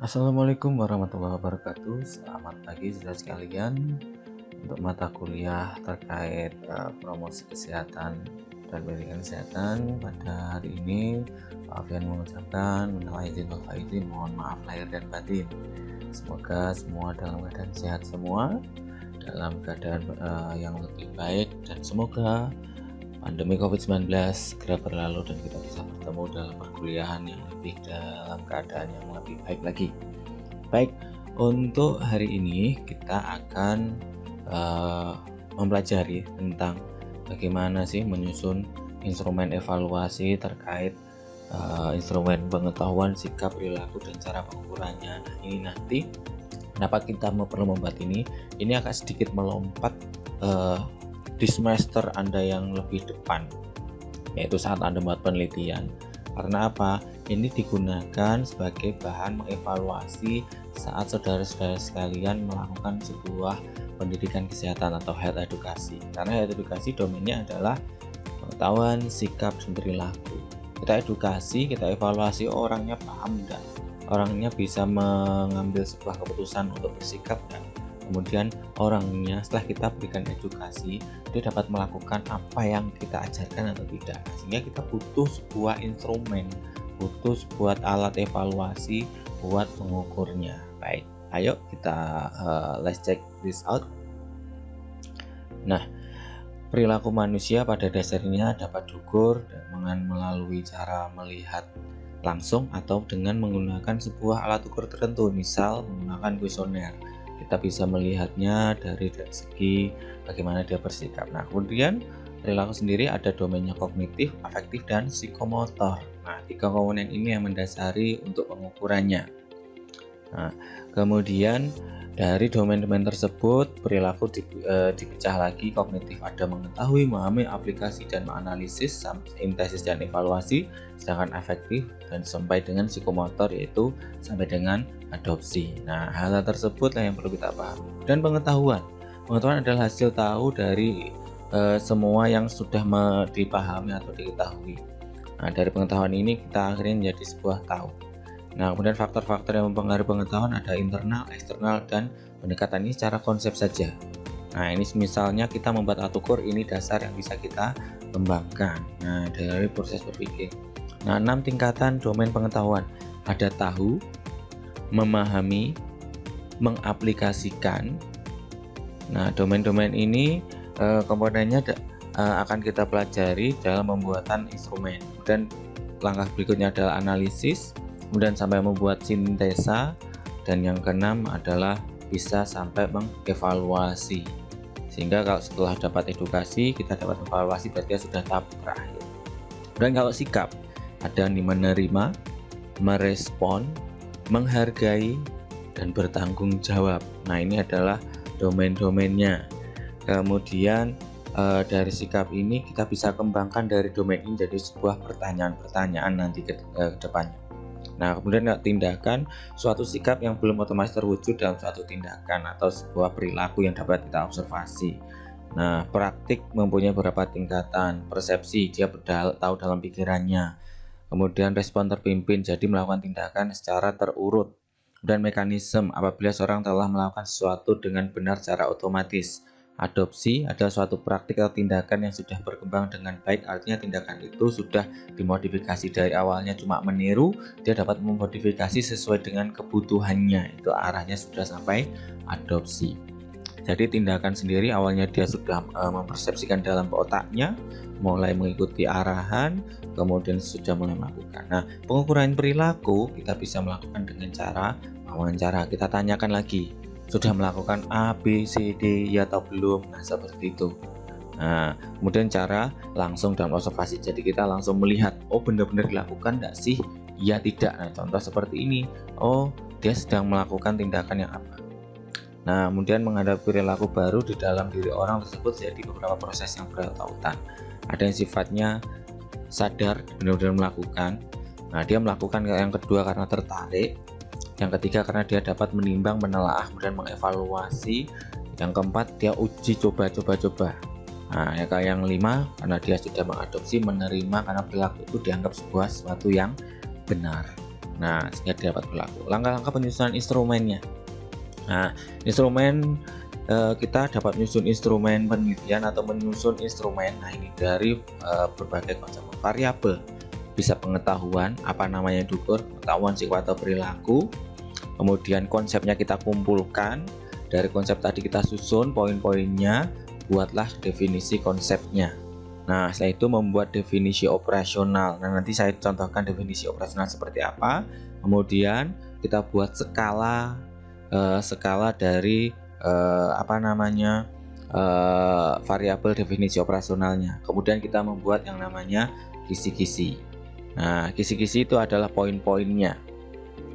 Assalamualaikum warahmatullahi wabarakatuh. Selamat pagi saudara sekalian. Untuk mata kuliah terkait promosi kesehatan dan pendidikan kesehatan pada hari ini, Pak Alfian mengucapkan minal aidin wal faizin, mohon maaf lahir dan batin. Semoga semua dalam keadaan sehat semua, dalam keadaan yang lebih baik, dan semoga pandemi COVID-19 segera berlalu dan kita bisa bertemu dalam perkuliahan yang lebih dalam keadaan yang lebih baik lagi. Baik, untuk hari ini kita akan mempelajari tentang bagaimana sih menyusun instrumen evaluasi terkait instrumen pengetahuan sikap, perilaku, dan cara pengukurannya. Nah, ini nanti kenapa kita perlu membuat ini akan sedikit melompat di semester Anda yang lebih depan, yaitu saat Anda membuat penelitian. Karena apa? Ini digunakan sebagai bahan mengevaluasi saat saudara-saudara sekalian melakukan sebuah pendidikan kesehatan atau health edukasi. Karena health edukasi domainnya adalah pengetahuan, sikap, dan perilaku. Kita edukasi, kita evaluasi orangnya paham enggak, orangnya bisa mengambil sebuah keputusan untuk bersikap enggak. Kemudian orangnya setelah kita berikan edukasi, dia dapat melakukan apa yang kita ajarkan atau tidak. Sehingga kita butuh sebuah instrumen, butuh sebuah alat evaluasi buat mengukurnya. Baik, ayo kita let's check this out. Nah, perilaku manusia pada dasarnya dapat diukur dengan melalui cara melihat langsung atau dengan menggunakan sebuah alat ukur tertentu, misal menggunakan kuesioner. Kita bisa melihatnya dari segi bagaimana dia bersikap. Nah, kemudian perilaku sendiri ada domainnya kognitif, afektif, dan psikomotor. Nah, tiga komponen ini yang mendasari untuk pengukurannya. Nah, kemudian dari domain-domain tersebut perilaku dipecah lagi. Kognitif ada mengetahui, memahami, aplikasi, dan menganalisis, sintesis dan evaluasi. Sedangkan afektif dan sampai dengan psikomotor yaitu sampai dengan adopsi. Nah, hal tersebut yang perlu kita pahami. Dan pengetahuan adalah hasil tahu dari semua yang sudah dipahami atau diketahui. Nah, dari pengetahuan ini kita akhirnya menjadi sebuah tahu. Nah, kemudian faktor-faktor yang mempengaruhi pengetahuan ada internal, eksternal, dan pendekatan ini secara konsep saja. Nah, ini misalnya kita membuat alat ukur, ini dasar yang bisa kita kembangkan. Nah, dari proses berpikir. Nah, 6 tingkatan domain pengetahuan. Ada tahu, memahami, mengaplikasikan. Nah, domain-domain ini komponennya akan kita pelajari dalam pembuatan instrumen. Dan langkah berikutnya adalah analisis, kemudian sampai membuat sintesa, dan yang keenam adalah bisa sampai mengevaluasi. Sehingga kalau setelah dapat edukasi, kita dapat evaluasi, berarti sudah tahap terakhir. Dan kalau sikap, ada menerima, merespon, menghargai, dan bertanggung jawab. Nah, ini adalah domain-domainnya. Kemudian dari sikap ini kita bisa kembangkan dari domain ini jadi sebuah pertanyaan-pertanyaan nanti ke depannya. Nah, kemudian tindakan, suatu sikap yang belum otomatis terwujud dalam suatu tindakan atau sebuah perilaku yang dapat kita observasi. Nah, praktik mempunyai beberapa tingkatan. Persepsi, dia tahu dalam pikirannya. Kemudian respon terpimpin, jadi melakukan tindakan secara terurut. Dan mekanisme, apabila seorang telah melakukan sesuatu dengan benar secara otomatis. Adopsi adalah suatu praktik atau tindakan yang sudah berkembang dengan baik, artinya tindakan itu sudah dimodifikasi dari awalnya cuma meniru, dia dapat memodifikasi sesuai dengan kebutuhannya, itu arahnya sudah sampai adopsi. Jadi tindakan sendiri awalnya dia sudah mempersepsikan dalam otaknya, mulai mengikuti arahan, kemudian sudah mulai melakukan. Nah, pengukuran perilaku kita bisa melakukan dengan cara wawancara. Kita tanyakan lagi, sudah melakukan A, B, C, D, ya atau belum? Nah, seperti itu. Nah, kemudian cara langsung dalam observasi. Jadi kita langsung melihat, oh benar-benar dilakukan enggak sih? Ya tidak. Nah, contoh seperti ini. Oh, dia sedang melakukan tindakan yang apa? Nah, kemudian menghadapi perilaku baru di dalam diri orang tersebut jadi beberapa proses yang bertautan. Ada yang sifatnya sadar, benar-benar melakukan. Nah, dia melakukan yang kedua karena tertarik. Yang ketiga karena dia dapat menimbang, menelaah, kemudian mengevaluasi. Yang keempat dia uji coba. Nah, yang kelima karena dia sudah mengadopsi, menerima karena perilaku itu dianggap sesuatu yang benar. Nah, sehingga dapat berlaku. Langkah-langkah penyusunan instrumennya. Nah, instrumen kita dapat menyusun instrumen penelitian atau menyusun instrumen. Nah, ini dari berbagai konsep variabel. Bisa pengetahuan, apa namanya diukur, pengetahuan sifat atau perilaku. Kemudian konsepnya kita kumpulkan. Dari konsep tadi kita susun poin-poinnya, buatlah definisi konsepnya. Nah, setelah itu membuat definisi operasional. Nah, nanti saya contohkan definisi operasional seperti apa. Kemudian kita buat skala dari variabel definisi operasionalnya. Kemudian kita membuat yang namanya kisi-kisi. Nah, kisi-kisi itu adalah poin-poinnya.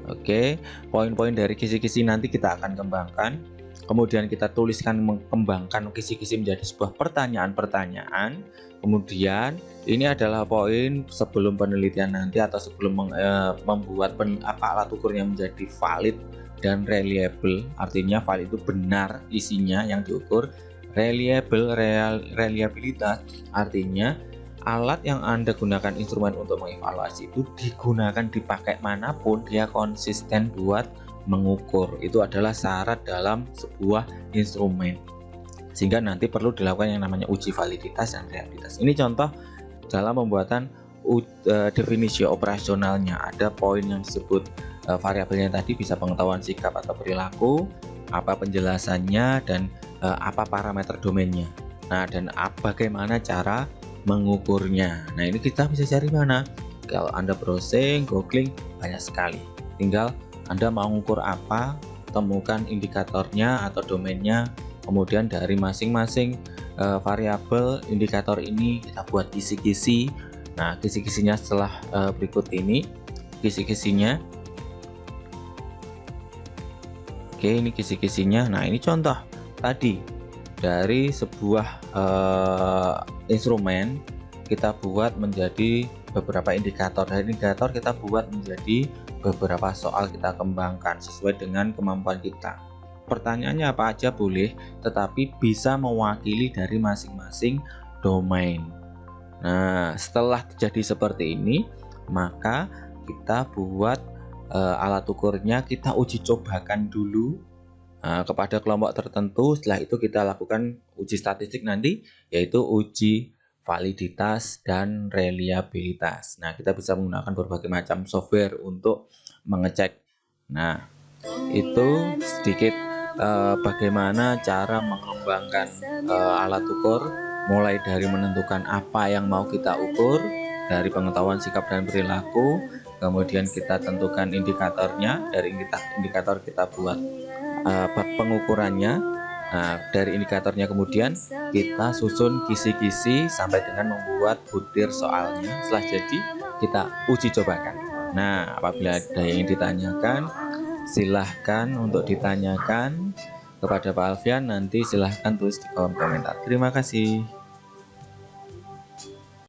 Oke, poin-poin dari kisi-kisi nanti kita akan kembangkan. Kemudian kita tuliskan, mengembangkan kisi-kisi menjadi sebuah pertanyaan-pertanyaan. Kemudian ini adalah poin sebelum penelitian nanti atau sebelum membuat alat ukurnya menjadi valid dan reliable. Artinya valid itu benar isinya yang diukur. Reliable, reliabilitas artinya alat yang Anda gunakan instrumen untuk mengevaluasi itu digunakan dipakai manapun dia konsisten buat mengukur. Itu adalah syarat dalam sebuah instrumen, sehingga nanti perlu dilakukan yang namanya uji validitas dan reliabilitas. Ini contoh dalam pembuatan definisi operasionalnya. Ada poin yang disebut variabelnya tadi, bisa pengetahuan sikap atau perilaku, apa penjelasannya, dan apa parameter domainnya. Nah, dan bagaimana cara mengukurnya. Nah, ini kita bisa cari mana? Kalau Anda browsing, googling, banyak sekali. Tinggal Anda mau mengukur apa, temukan indikatornya atau domainnya. Kemudian dari masing-masing variabel indikator ini kita buat kisi-kisi. Nah, kisi-kisinya setelah berikut ini. Kisi-kisinya. Oke, ini kisi-kisinya. Nah, ini contoh tadi dari sebuah instrumen kita buat menjadi beberapa indikator. Dari indikator kita buat menjadi beberapa soal, kita kembangkan sesuai dengan kemampuan kita. Pertanyaannya apa aja boleh, tetapi bisa mewakili dari masing-masing domain. Nah, setelah terjadi seperti ini, maka kita buat alat ukurnya, kita uji cobakan dulu kepada kelompok tertentu. Setelah itu kita lakukan uji statistik nanti, yaitu uji validitas dan reliabilitas. Nah, kita bisa menggunakan berbagai macam software untuk mengecek. Nah, itu sedikit bagaimana cara mengembangkan alat ukur, mulai dari menentukan apa yang mau kita ukur, dari pengetahuan sikap dan perilaku, kemudian kita tentukan indikatornya, dari indikator kita buat pengukurannya. Nah, dari indikatornya kemudian kita susun kisi-kisi sampai dengan membuat butir soalnya. Setelah jadi, kita uji cobakan. Nah, apabila ada yang ditanyakan, silahkan untuk ditanyakan kepada Pak Alfian. Nanti silahkan tulis di kolom komentar. Terima kasih.